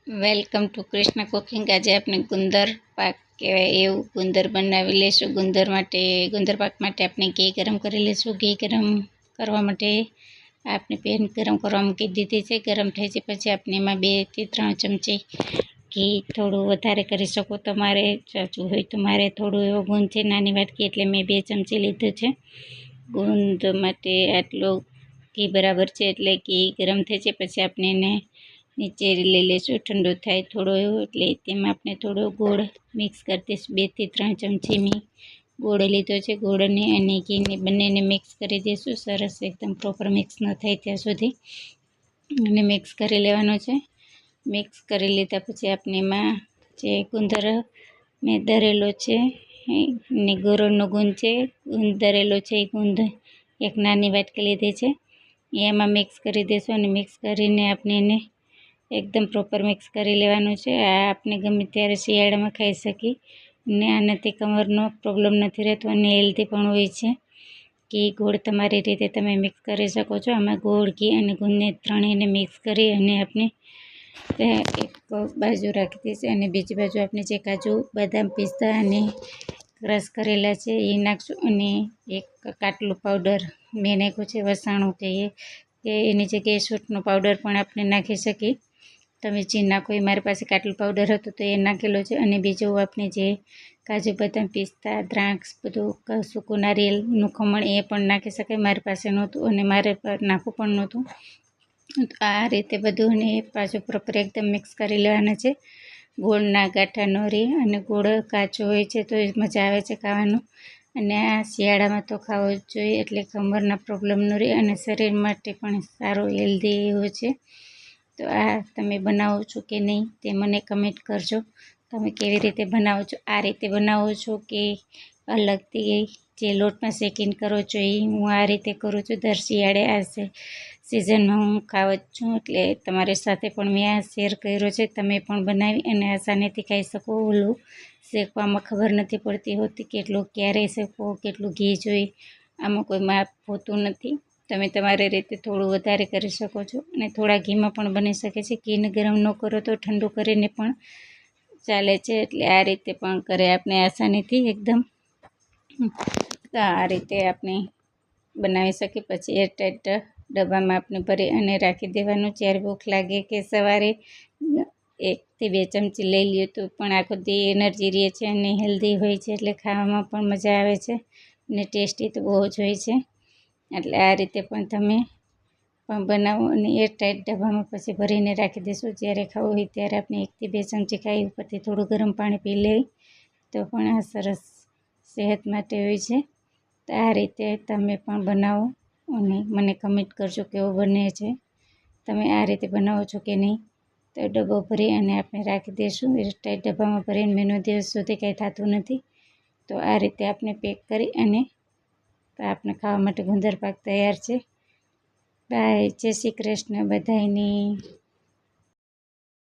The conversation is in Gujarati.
Welcome to Krishna cooking. આજે આપણે ગુંદર પાક કહેવાય એવું ગુંદર બનાવી લઈશું। ગુંદર પાક માટે આપણે ઘી ગરમ કરી લઈશું। ઘી ગરમ કરવા માટે આપણે પેન ગરમ કરવા મૂકી દીધી છે। ગરમ થઈ જાય પછી આપણે એમાં 2 થી 3 ચમચી ઘી, થોડું વધારે કરી શકો તમારે ચાચું હોય તો। મારે થોડું એવો ગુંદ છે નાની વાટકી, એટલે મેં 2 ચમચી લીધું છે। ગુંદ માટે આટલો ઘી બરાબર છે। એટલે ઘી ગરમ થઈ જાય પછી આપણે એને નીચે લઈ લઈશું। ઠંડુ થાય થોડો એવો એટલે તેમાં આપણે થોડો ગોળ મિક્સ કરી દઈશું। 2 થી 3 ચમચી મેં ગોળ લીધો છે। ગોળને અને ઘીને બંનેને મિક્સ કરી દઈશું સરસ, એકદમ પ્રોપર મિક્સ ન થાય ત્યાં સુધી અને મિક્સ કરી લેવાનો છે। મિક્સ કરી લીધા પછી આપણે એમાં જે ગુંદર મેં દરેલો છે ને ગોળનો ગુંદ છે, ગુંદ દરેલો છે એ ગુંદ એક નાની વાટકી લીધી છે, એમાં મિક્સ કરી દઈશું અને મિક્સ કરીને આપણે એને એકદમ પ્રોપર મિક્સ કરી લેવાનું છે। આ આપણે ગમે ત્યારે શિયાળામાં ખાઈ શકીએ ને આનાથી કમરનો પ્રોબ્લેમ નથી રહેતો અને હેલ્ધી પણ હોય છે। ઘી ગોળ તમારી રીતે તમે મિક્સ કરી શકો છો। આમાં ગોળ, ઘી અને ગુંદને ત્રણેયને મિક્સ કરી અને આપણે એક બાજુ રાખી દઈશું અને બીજી બાજુ આપણે જે કાજુ, બદામ, પિસ્તા અને ક્રશ કરેલા છે એ નાખશું અને એક કાટલું પાવડર મેં નાખ્યું છે, વસાણું કે એની જગ્યાએ સૂંઠનો પાવડર પણ આપણે નાખી શકીએ। તમે જે નાખો એ, મારી પાસે કાટલું પાવડર હતું તો એ નાખેલો છે અને બીજું આપણે જે કાજુ, બદામ, પિસ્તા, દ્રાક્ષ બધું સૂકું નારિયેળનું ખમણ એ પણ નાખી શકાય। મારી પાસે નહોતું અને મારે નાખવું પણ નહોતું। આ રીતે બધું અને પાછું પ્રોપર એકદમ મિક્સ કરી લેવાના છે। ગોળના ગાંઠા ન રહે અને ગોળ કાચો હોય છે તો મજા આવે છે ખાવાનું અને આ શિયાળામાં તો ખાવો જ જોઈએ, એટલે કમરના પ્રોબ્લેમ ન રહે અને શરીર માટે પણ સારો હેલ્ધી એવો છે। તો આ તમે બનાવો છો કે નહીં તે મને કમેન્ટ કરજો। તમે કેવી રીતે બનાવો છો? આ રીતે બનાવો છો કે અલગથી જે લોટમાં શેકીને કરો છો એ? હું આ રીતે કરું છું દર શિયાળે। આ સિઝનમાં હું ખાવ જ છું એટલે તમારી સાથે પણ મેં આ શેર કર્યો છે। તમે પણ બનાવી અને આસાનીથી ખાઈ શકો। ઓલું શેકવામાં ખબર નથી પડતી હોતી કેટલું ક્યારે શેકવો, કેટલું ઘી જોઈએ, આમાં કોઈ માપ હોતું નથી। તમે તમારી રીતે થોડું વધારે કરી શકો છો અને થોડા ઘીમાં પણ બની શકે છે। ઘીને ગરમ ન કરો તો ઠંડુ કરીને પણ ચાલે છે, એટલે આ રીતે પણ કરે આપણે આસાનીથી એકદમ। તો આ રીતે આપણે બનાવી શકીએ। પછી એરટાઈટ ડબ્બામાં આપણે ભરી અને રાખી દેવાનું। જ્યારે ભૂખ લાગે કે સવારે 1 થી 2 ચમચી લઈ લઈએ તો પણ આખો દી એનર્જી રહે છે અને હેલ્ધી હોય છે, એટલે ખાવામાં પણ મજા આવે છે અને ટેસ્ટી તો બહુ જ હોય છે। એટલે આ રીતે પણ તમે પણ બનાવો અને એરટાઈટ ડબ્બામાં પછી ભરીને રાખી દઈશું। જ્યારે ખાવું હોય ત્યારે આપણે 1 થી 2 ચમચી ખાઈ ઉપરથી થોડું ગરમ પાણી પી લઈ તો પણ આ સરસ સેહત માટે હોય છે। તો આ રીતે તમે પણ બનાવો અને મને કમેન્ટ કરજો કેવો બને છે। તમે આ રીતે બનાવો છો કે નહીં? તો ડબ્બો ભરી અને આપણે રાખી દઈશું એરટાઈટ ડબ્બામાં ભરીને મહિનો દિવસ સુધી કંઈ થતું નથી। તો આ રીતે આપણે પેક કરી અને તો આપણે ખાવા માટે ગુંદર પાક તૈયાર છે। બાય, જય શ્રી કૃષ્ણ બધાયને।